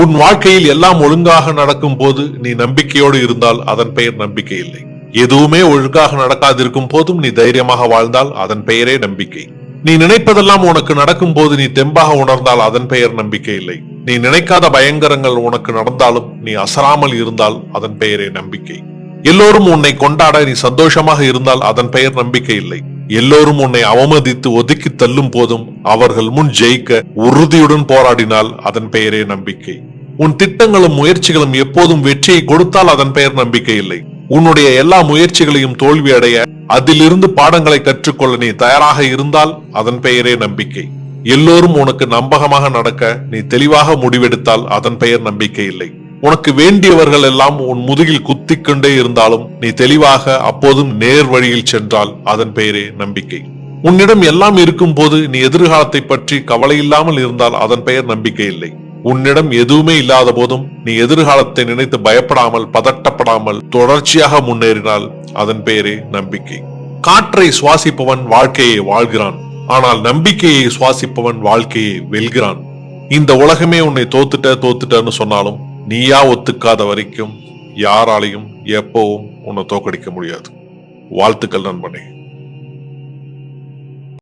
உன் வாழ்க்கையில் எல்லாம் ஒழுங்காக நடக்கும் போது நீ நம்பிக்கையோடு இருந்தால் அதன் பெயர் நம்பிக்கை இல்லை. எதுவுமே ஒழுங்காக நடக்காதிருக்கும் போதும் நீ தைரியமாக வாழ்ந்தால் அதன் பெயரே நம்பிக்கை. நீ நினைப்பதெல்லாம் உனக்கு நடக்கும் போது நீ தெம்பாக உணர்ந்தால் அதன் பெயர் நம்பிக்கை இல்லை. நீ நினைக்காத பயங்கரங்கள் உனக்கு நடந்தாலும் நீ அசராமல் இருந்தால் அதன் பெயரே நம்பிக்கை. எல்லோரும் உன்னை கொண்டாட நீ சந்தோஷமாக இருந்தால் அதன் பெயர் நம்பிக்கை இல்லை. எல்லோரும் உன்னை அவமதித்து ஒதுக்கி தள்ளும் போதும் அவர்கள் முன் ஜெயிக்க உறுதியுடன் போராடினால் அதன் பெயரே நம்பிக்கை. உன் திட்டங்களும் முயற்சிகளும் எப்போதும் வெற்றியை கொடுத்தால் அதன் பெயர் நம்பிக்கை இல்லை. உன்னுடைய எல்லா முயற்சிகளையும் தோல்வி அடைய அதிலிருந்து பாடங்களை கற்றுக்கொள்ள நீ தயாராக இருந்தால் அதன் பெயரே நம்பிக்கை. எல்லோரும் உனக்கு நம்பகமாக நடக்க நீ தெளிவாக முடிவெடுத்தால் அதன் பெயர் நம்பிக்கை இல்லை. உனக்கு வேண்டியவர்கள் எல்லாம் உன் முதுகில் குத்திக்கொண்டே இருந்தாலும் நீ தெளிவாக அப்போதும் நேர் வழியில் சென்றால் அதன் பெயரே நம்பிக்கை. உன்னிடம் எல்லாம் இருக்கும் போது நீ எதிர்காலத்தை பற்றி கவலை இல்லாமல் இருந்தால் அதன் பெயர் நம்பிக்கை இல்லை. உன்னிடம் எதுவுமே இல்லாத போதும் நீ எதிர்காலத்தை நினைத்து பயப்படாமல் பதட்டப்படாமல் தொடர்ச்சியாக முன்னேறினால் அதன் பெயரே நம்பிக்கை. காற்றை சுவாசிப்பவன் வாழ்க்கையை வாழ்கிறான், ஆனால் நம்பிக்கையை சுவாசிப்பவன் வாழ்க்கையை வெல்கிறான். இந்த உலகமே உன்னை தோத்துட்டன்னு சொன்னாலும் நீயா ஒத்துக்காத வரைக்கும் யாராலையும் எப்பவும் உன்னை தோக்கடிக்க முடியாது. வாழ்த்துக்கள் நண்பனே.